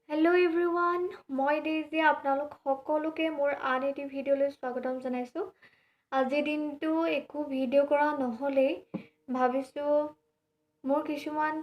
Hello' everyone, মই daisy আপোনালোক সকলোকে মোৰ আন এটি ভিডিঅ'লৈ স্বাগতম জনাইছোঁ। আজিৰ দিনটো একো ভিডিঅ' কৰা নহ'লেই ভাবিছোঁ মোৰ কিছুমান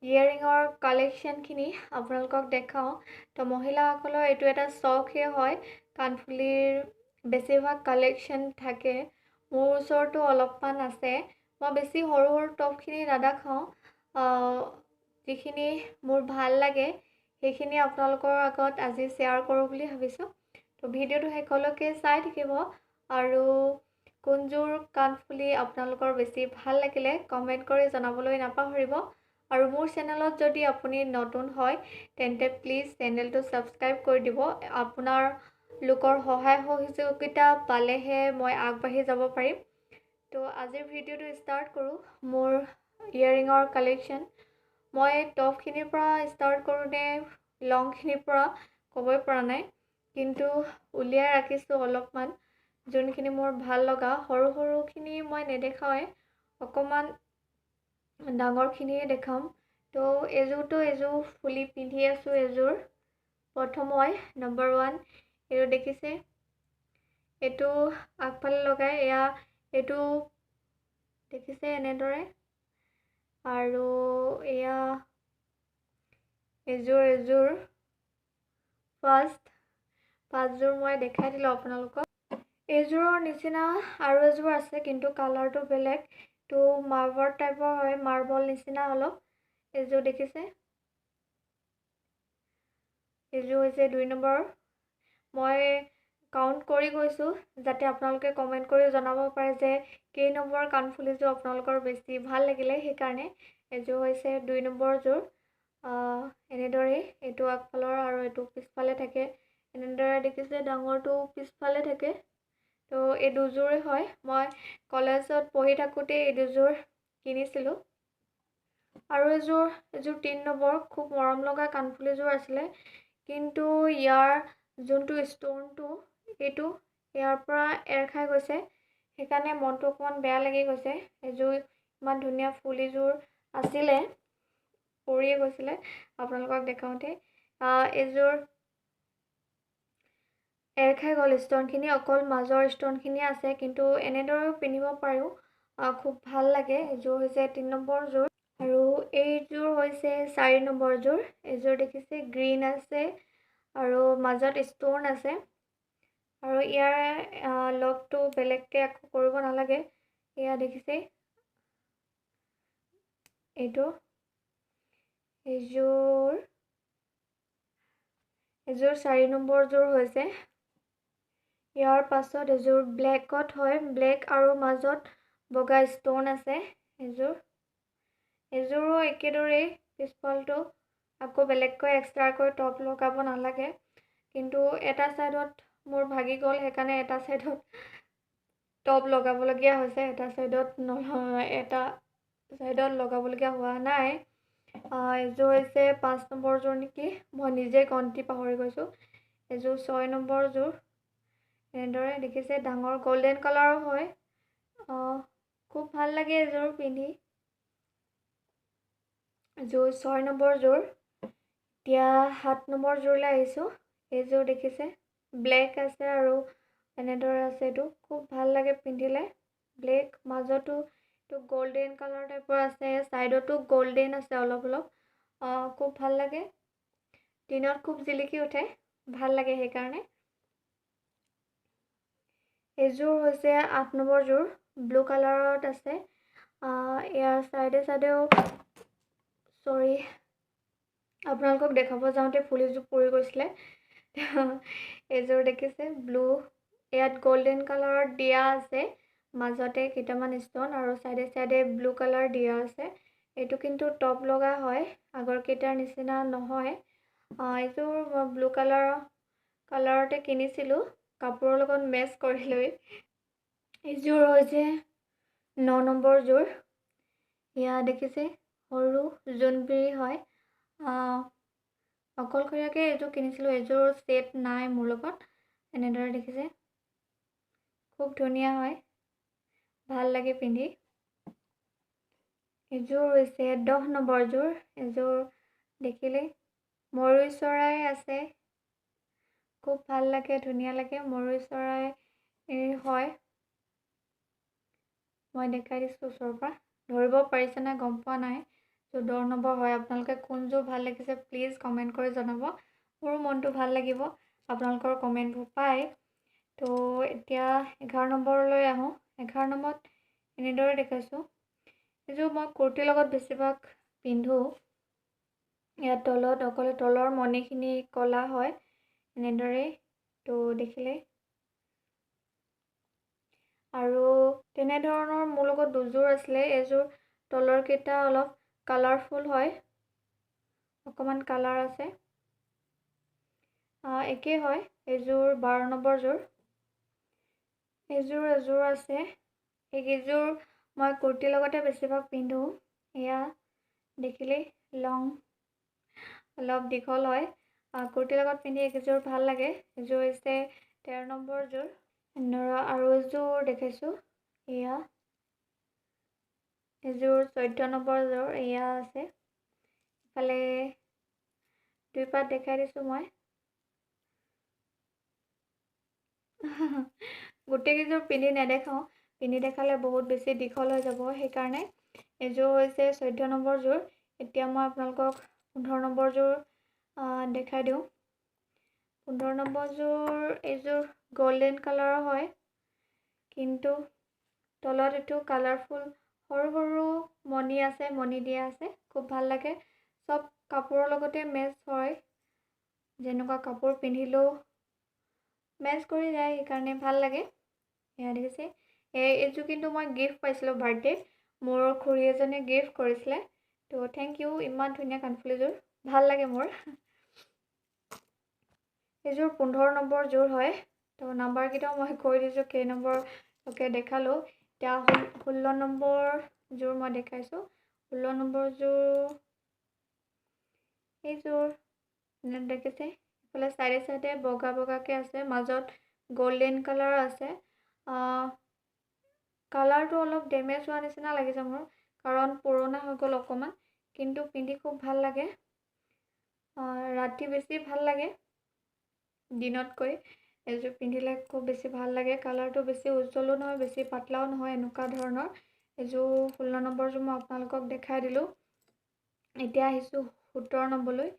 ইয়েৰিঙৰ কালেকশ্যনখিনি আপোনালোকক দেখাওঁ। তো মহিলাসকলৰ এইটো এটা চখে হয়, কাণফুলিৰ বেছিভাগ কালেকশ্যন থাকে। মোৰ ওচৰতো অলপমান আছে। মই বেছি সৰু সৰু টপখিনি নেদেখাওঁ, যিখিনি মোৰ ভাল লাগে সেইখিনি আপোনালোকৰ আগত আজি শ্বেয়াৰ কৰোঁ বুলি ভাবিছোঁ। তো ভিডিঅ'টো শেষলৈকে চাই থাকিব আৰু কোনযোৰ কাণফুলি আপোনালোকৰ বেছি ভাল লাগিলে কমেণ্ট কৰি জনাবলৈ নাপাহৰিব। আৰু মোৰ চেনেলত যদি আপুনি নতুন হয় তেন্তে প্লিজ চেনেলটো ছাবস্ক্ৰাইব কৰি দিব। আপোনাৰ লোকৰ সহায় সহযোগিতা পালেহে মই আগবাঢ়ি যাব পাৰিম। তো আজিৰ ভিডিঅ'টো ষ্টাৰ্ট কৰোঁ। মোৰ ইয়েৰিঙৰ কালেকশ্যন মই টপখিনিৰ পৰা ষ্টাৰ্ট কৰোঁতে লংখিনিৰ পৰা ক'বই পৰা নাই, কিন্তু উলিয়াই ৰাখিছোঁ অলপমান। যোনখিনি মোৰ ভাল লগা, সৰু সৰুখিনি মই নেদেখাওঁৱে, অকণমান ডাঙৰখিনিয়ে দেখাম। তো এযোৰ ফুলি পিন্ধি আছোঁ। এযোৰ প্ৰথম মই নম্বৰ 1 এইটো দেখিছে, এইটো আগফালে লগাই এইটো দেখিছে এনেদৰে। আৰু এয়া এযোৰ পাঁচযোৰ মই দেখাই দিলোঁ আপোনালোকক। এইযোৰৰ নিচিনা আৰু এযোৰ আছে, কিন্তু কালাৰটো বেলেগ। তো মাৰ্বল টাইপৰ হয়, মাৰ্বল নিচিনা অলপ। এইযোৰ দেখিছে, এইযোৰ হৈছে 2 নম্বৰ। মই কাউণ্ট কৰি গৈছোঁ যাতে আপোনালোকে কমেণ্ট কৰি জনাব পাৰে যে কেই নম্বৰ কাণফুলিযোৰ আপোনালোকৰ বেছি ভাল লাগিলে। সেইকাৰণে এইযোৰ হৈছে 2 নম্বৰ যোৰ। এনেদৰেই এইটো আগফালৰ আৰু এইটো পিছফালে থাকে। এনেদৰে দেখিছে, ডাঙৰটো পিছফালে থাকে। তো এই দুযোৰেই হয়। মই কলেজত পঢ়ি থাকোঁতে এই দুযোৰ কিনিছিলোঁ। আৰু এযোৰ 3 নম্বৰ খুব মৰম লগা কাণফুলিযোৰ আছিলে, কিন্তু ইয়াৰ যোনটো ষ্ট'নটো এইটো ইয়াৰ পৰা এৰ খাই গৈছে। সেইকাৰণে মনটো অকণমান বেয়া লাগি গৈছে। এযোৰ ইমান ধুনীয়া ফুলিযোৰ আছিলে, পৰিয়ে গৈছিলে আপোনালোকক দেখাওঁতে। এইযোৰ এৰ খাই গ'ল ষ্ট'নখিনি, অকল মাজৰ ষ্ট'নখিনি আছে, কিন্তু এনেদৰেও পিন্ধিব পাৰোঁ। খুব ভাল লাগে। এইযোৰ হৈছে 3 নম্বৰ যোৰ। আৰু এইযোৰ হৈছে 4 নম্বৰ যোৰ। এইযোৰ দেখিছে, গ্ৰীণ আছে আৰু মাজত ষ্ট'ন আছে। আৰু ইয়াৰ লগটো বেলেগকৈ আকৌ কৰিব নালাগে। এয়া দেখিছে, এইযোৰ 4 নম্বৰ যোৰ হৈছে। ইয়াৰ পাছত এযোৰ ব্লেকত হয়, ব্লেক আৰু মাজত বগা ষ্ট'ন আছে। এযোৰো একেদৰেই, পিছফালটো আকৌ বেলেগকৈ এক্সট্ৰাকৈ টপ লগাব নালাগে, কিন্তু এটা ছাইডত মোৰ ভাগি গ'ল, সেইকাৰণে এটা ছাইডত টপ লগাবলগীয়া হৈছে। এটা ছাইডত লগাবলগীয়া হোৱা নাই। এযোৰ হৈছে 5 নম্বৰ যোৰ নেকি, মই নিজে গন্তি পাহৰি গৈছোঁ। এযোৰ 6 নম্বৰ যোৰ। এনেদৰে দেখিছে, ডাঙৰ গল্ডেন কালাৰৰ হয়। খুব ভাল লাগে এযোৰ পিন্ধি। এযোৰ 6 নম্বৰ যোৰ। এতিয়া 7 নম্বৰ যোৰলৈ আহিছোঁ। এইযোৰ দেখিছে, ব্লেক আছে আৰু এনেদৰে আছে। এইটো খুব ভাল লাগে পিন্ধিলে। ব্লেক, মাজতো এইটো গল্ডেন কালাৰ টাইপৰ আছে, ছাইডতো গল্ডেন আছে অলপ অলপ। খুব ভাল লাগে, দিনত খুব জিলিকি উঠে, ভাল লাগে সেইকাৰণে। এইযোৰ হৈছে 8 নম্বৰ যোৰ, ব্লু কালাৰত আছে। ইয়াৰ ছাইডেও আপোনালোকক দেখাব যাওঁতে ফুলিযোৰ পৰি গৈছিলে। এইযোৰ দেখিছে, ব্লু, ইয়াত গল্ডেন কালাৰত দিয়া আছে, মাজতে কেইটামান ষ্ট'ন আৰু ছাইডে ব্লু কালাৰ দিয়া আছে। এইটো কিন্তু টপ লগা হয়, আগৰকেইটাৰ নিচিনা নহয়। এইযোৰ মই ব্লু কালাৰতে কিনিছিলোঁ, কাপোৰৰ লগত মেচ কৰি লৈ। এইযোৰ হৈছে 9 নম্বৰ যোৰ। এয়া দেখিছে, সৰু জোনবিৰি হয়। অকলশৰীয়াকৈ এইযোৰ কিনিছিলোঁ, এইযোৰ ছেট নাই মোৰ লগত। এনেদৰে দেখিছে, খুব ধুনীয়া হয়, ভাল লাগে পিন্ধি। এইযোৰ হৈছে 10 নম্বৰ যোৰ। এইযোৰ দেখিলে ময়ূৰ চৰাই আছে, খুব ভাল লাগে, ধুনীয়া লাগে। ময়ূৰ চৰাই হয়, মই দেখাই দিছোঁ ওচৰৰ পৰা। ধৰিব পাৰিছে নাই গম পোৱা নাই। 14 নম্বৰ হয়। আপোনালোকে কোনযোৰ ভাল লাগিছে প্লিজ কমেণ্ট কৰি জনাব। মোৰো মনটো ভাল লাগিব আপোনালোকৰ কমেণ্টবোৰ পাই। তো এতিয়া 11 নম্বৰলৈ আহোঁ। 11 নম্বৰত এনেদৰে দেখাইছোঁ। এইযোৰ মই কুৰ্তীৰ লগত বেছিভাগ পিন্ধোঁ। ইয়াত তলত অকলে তলৰ মণিখিনি ক'লা হয় এনেদৰে, তো দেখিলে। আৰু তেনেধৰণৰ মোৰ লগত দুযোৰ আছিলে। এযোৰ তলৰকেইটা অলপ কালাৰফুল হয়, অকণমান কালাৰ আছে। একেই হয়। এইযোৰ 12 নম্বৰ যোৰ। এযোৰ আছে। এইকেইযোৰ মই কুৰ্তীৰ লগতে বেছিভাগ পিন্ধোঁ। এয়া দেখিলেই লং, অলপ দীঘল হয়। কুৰ্তীৰ লগত পিন্ধি এইকেইযোৰ ভাল লাগে। এযোৰ হৈছে 13 নম্বৰ যোৰ। আৰু এযোৰ দেখাইছোঁ, এয়া এযোৰ 14 নম্বৰ যোৰ। এয়া আছে। ইফালে দুই পাট দেখাই দিছোঁ মই। গোটেইকেইযোৰ পিন্ধি নেদেখাওঁ, পিন্ধি দেখালে বহুত বেছি দীঘল হৈ যাব। সেইকাৰণে এযোৰ হৈছে 14 নম্বৰ যোৰ। এতিয়া মই আপোনালোকক 15 নম্বৰ যোৰ দেখাই দিওঁ। 15 নম্বৰ যোৰ এইযোৰ গল্ডেন কালাৰৰ হয়, কিন্তু তলত এইটো কালাৰফুল সৰু সৰু মণি আছে, মণি দিয়া আছে। খুব ভাল লাগে। চব কাপোৰৰ লগতে মেচ হয়, যেনেকুৱা কাপোৰ পিন্ধিলেও মেচ কৰি যায়, সেইকাৰণে ভাল লাগে। এয়া দেখিছে, এইযোৰ কিন্তু মই গিফ্ট পাইছিলোঁ বাৰ্থডেত। মোৰ খুৰী এজনীয়ে গিফ্ট কৰিছিলে। তো থেংক ইউ। ইমান ধুনীয়া কাণফুলিযোৰ ভাল লাগে মোৰ। এইযোৰ 15 নম্বৰ যোৰ হয়। তো নাম্বাৰকেইটাও মই কৈ দিছোঁ, কেই নম্বৰলৈকে দেখালোঁ। এতিয়া 16 নম্বৰ যোৰ মই দেখাইছোঁ। 16 নম্বৰ যোৰ এইযোৰ দেখিছে, ইফালে চাইডে চাইডে বগা বগাকৈ আছে, মাজত গল্ডেন কালাৰ আছে। কালাৰটো অলপ ডেমেজ হোৱা নিচিনা লাগিছে মোৰ, কাৰণ পুৰণা হৈ গ'ল অকণমান, কিন্তু পিন্ধি খুব ভাল লাগে। ৰাতি বেছি ভাল লাগে দিনতকৈ। এযোৰ পিন্ধিলে খুব বেছি ভাল লাগে। কালাৰটো বেছি উজ্জ্বলো নহয়, বেছি পাতলাও নহয়, এনেকুৱা ধৰণৰ। এযোৰ 16 নম্বৰ যোৰ মই আপোনালোকক দেখাই দিলোঁ। এতিয়া আহিছোঁ 17 নম্বৰলৈ।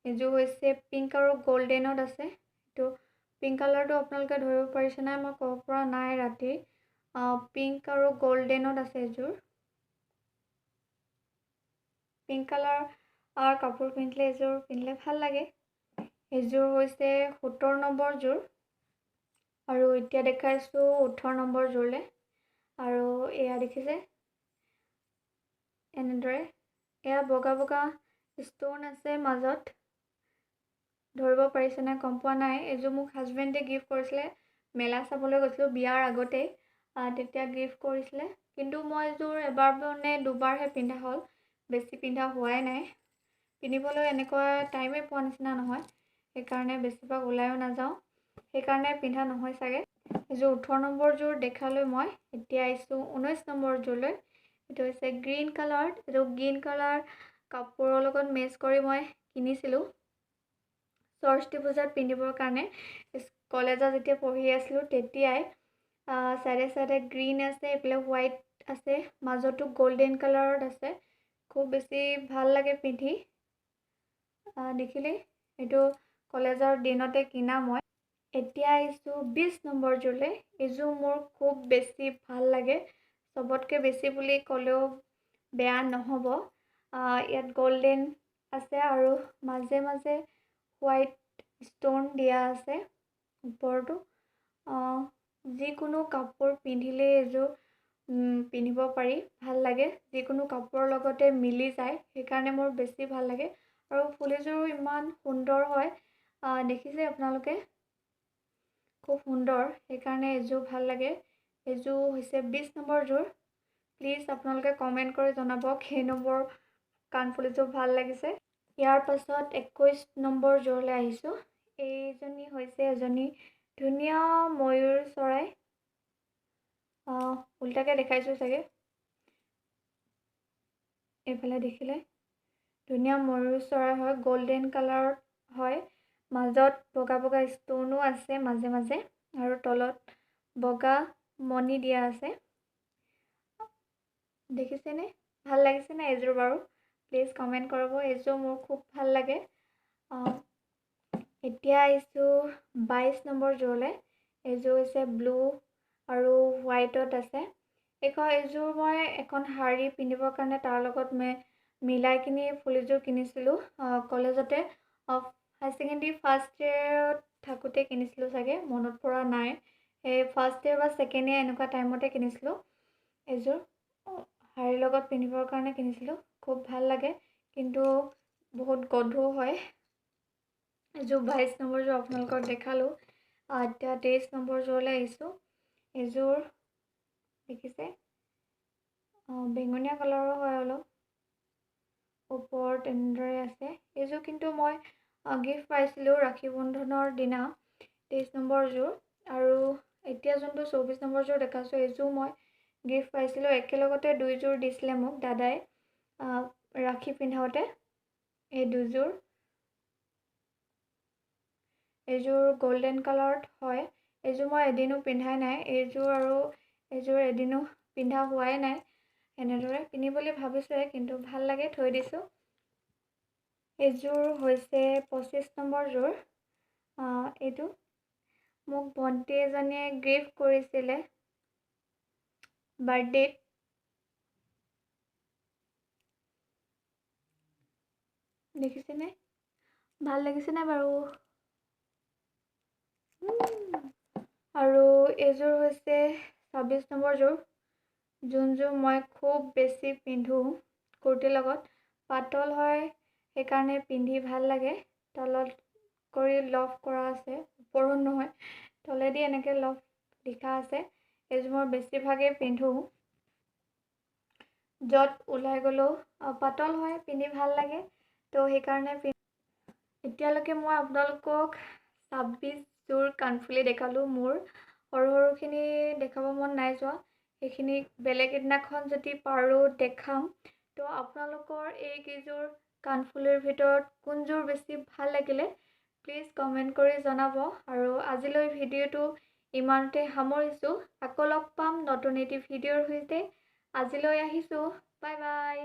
এযোৰ হৈছে পিংক আৰু গল্ডেনত আছে। এইটো পিংক কালাৰটো আপোনালোকে ধৰিব পাৰিছে নাই মই ক'ব পৰা নাই ৰাতি। পিংক আৰু গল্ডেনত আছে এযোৰ। পিংক কালাৰ কাপোৰ পিন্ধিলে এযোৰ পিন্ধিলে ভাল লাগে। এযোৰ হৈছে 17 নম্বৰ যোৰ। আৰু এতিয়া দেখাইছোঁ 18 নম্বৰ যোৰলৈ। আৰু এয়া দেখিছে এনেদৰে, এয়া বগা বগা ষ্ট'ন আছে মাজত, ধৰিব পাৰিছে নাই গম পোৱা নাই। এযোৰ মোক হাজবেণ্ডে গিফ্ট কৰিছিলে। মেলা চাবলৈ গৈছিলোঁ বিয়াৰ আগতেই, তেতিয়া গিফ্ট কৰিছিলে। কিন্তু মই এযোৰ এবাৰ মানে দুবাৰহে পিন্ধা হ'ল, বেছি পিন্ধা হোৱাই নাই। পিন্ধিবলৈ এনেকুৱা টাইমেই পোৱা নিচিনা নহয়, সেইকাৰণে বেছিভাগ ওলাইও নাযাওঁ, সেইকাৰণে পিন্ধা নহয় চাগে। এযোৰ 18 নম্বৰ যোৰ দেখালৈ মই। এতিয়া আহিছোঁ 19 নম্বৰ যোৰলৈ। এইটো হৈছে গ্ৰীণ কালাৰ। এইটো গ্ৰীণ কালাৰ কাপোৰৰ লগত মেচ কৰি মই কিনিছিলোঁ সৰস্বতী পূজাত পিন্ধিবৰ কাৰণে। কলেজত যেতিয়া পঢ়ি আছিলোঁ তেতিয়াই। চাইডে চাইডে গ্ৰীণ আছে, এইফালে হোৱাইট আছে, মাজতো গল্ডেন কালাৰত আছে। খুব বেছি ভাল লাগে পিন্ধি। দেখিলেই এইটো কলেজৰ দিনতে কিনা মই। এতিয়া আহিছোঁ 20 নম্বৰ যোৰলৈ। এইযোৰ মোৰ খুব বেছি ভাল লাগে, চবতকৈ বেছি বুলি ক'লেও বেয়া নহ'ব। ইয়াত গল্ডেন আছে আৰু মাজে মাজে হোৱাইট ষ্ট'ন দিয়া আছে ওপৰতো। যিকোনো কাপোৰ পিন্ধিলেই এযোৰ পিন্ধিব পাৰি, ভাল লাগে। যিকোনো কাপোৰৰ লগতে মিলি যায়, সেইকাৰণে মোৰ বেছি ভাল লাগে। আৰু ফুলিযোৰো ইমান সুন্দৰ হয়, দেখিছে আপোনালোকে, খুব সুন্দৰ, সেইকাৰণে এযোৰ ভাল লাগে। এযোৰ হৈছে 20 নম্বৰ যোৰ। প্লিজ আপোনালোকে কমেণ্ট কৰি জনাব কেই নম্বৰ কাণফুলিযোৰ ভাল লাগিছে। ইয়াৰ পাছত 21 নম্বৰ যোৰলৈ আহিছোঁ। এইজনী হৈছে এজনী ধুনীয়া ময়ূৰ চৰাই। উল্টাকৈ দেখাইছোঁ চাগে, এইফালে দেখিলে ধুনীয়া ময়ূৰ চৰাই হয়, গোল্ডেন কালাৰত হয়, মাজত বগা বগা ষ্টনো আছে মাজে মাজে, আৰু তলত বগা মণি দিয়া আছে। দেখিছেনে? ভাল লাগিছেনে এইযোৰ বাৰু? প্লিজ কমেণ্ট কৰিব। এইযোৰ মোৰ খুব ভাল লাগে। এতিয়া আহিছোঁ 22 নম্বৰ যোৰলৈ। এইযোৰ হৈছে ব্লু আৰু হোৱাইটত আছে। এইযোৰ মই এখন শাৰী পিন্ধিবৰ কাৰণে তাৰ লগত মিলাই কিনি ফুলিযোৰ কিনিছিলোঁ কলেজতে, হাই ছেকেণ্ডেৰী ফাৰ্ষ্ট ইয়েৰত থাকোঁতে কিনিছিলোঁ চাগে, মনত পৰা নাই। সেই ফাৰ্ষ্ট ইয়েৰ বা ছেকেণ্ড ইয়েৰ এনেকুৱা টাইমতে কিনিছিলোঁ। এইযোৰ শাৰীৰ লগত পিন্ধিবৰ কাৰণে কিনিছিলোঁ। খুব ভাল লাগে, কিন্তু বহুত গধুৰ হয়। এইযোৰ 22 নম্বৰ যোৰ আপোনালোকক দেখালোঁ। এতিয়া 23 নম্বৰ যোৰলৈ আহিছোঁ। এইযোৰ দেখিছে, বেঙুনীয়া কালাৰৰ হয় অলপ, ওপৰত এনেদৰে আছে। এইযোৰ কিন্তু মই গিফ্ট পাইছিলোঁ ৰাখী বন্ধনৰ দিনা, 23 নম্বৰ যোৰ। আৰু এতিয়া যোনটো 24 নম্বৰ যোৰ দেখাইছোঁ, এইযোৰ মই গিফ্ট পাইছিলোঁ। একেলগতে দুইযোৰ দিছিলে মোক দাদাই ৰাখী পিন্ধাওঁতে, এই দুযোৰ। এইযোৰ গোল্ডেন কালাৰত হয়। এইযোৰ মই এদিনো পিন্ধাই নাই। এইযোৰ এদিনো পিন্ধা হোৱাই নাই। এনেদৰে পিন্ধিম বুলি ভাবিছোঁহে, কিন্তু ভাল লাগে, থৈ দিছোঁ। এইযোৰ হৈছে 25 নম্বৰ যোৰ। এইটো মোক ভণ্টি এজনীয়ে গিফ্ট কৰিছিলে বাৰ্থডেত। দেখিছেনে? ভাল লাগিছেনে বাৰু? আৰু এইযোৰ হৈছে 26 নম্বৰ যোৰ, যোনযোৰ মই খুব বেছি পিন্ধোঁ কুৰ্তীৰ লগত। পাতল হয়, সেইকাৰণে পিন্ধি ভাল লাগে। তলত কৰি লফ কৰা আছে, ওপৰত নহয়, তলেদি এনেকৈ লফ লিখা আছে। এইযোৰ মই বেছিভাগেই পিন্ধোঁ, য'ত ওলাই গ'লেও। পাতল হয়, পিন্ধি ভাল লাগে, তো সেইকাৰণে এতিয়ালৈকে মই আপোনালোকক 26 যোৰ কাণফুলি দেখালোঁ। মোৰ সৰু সৰুখিনি দেখাব মন নাই যোৱা, সেইখিনি বেলেগ এদিনাখন যদি পাৰোঁ দেখাম। তো আপোনালোকৰ এইকেইযোৰ কাণফুলিৰ ভিতৰত কোনযোৰ বেছি ভাল লাগিলে প্লিজ কমেণ্ট কৰি জনাব। আৰু আজিলৈ ভিডিঅ'টো ইমানতে সামৰিছোঁ। আকৌ লগ পাম নতুন এটি ভিডিঅ'ৰ সৈতে। আজিলৈ আহিছোঁ, বাই বাই।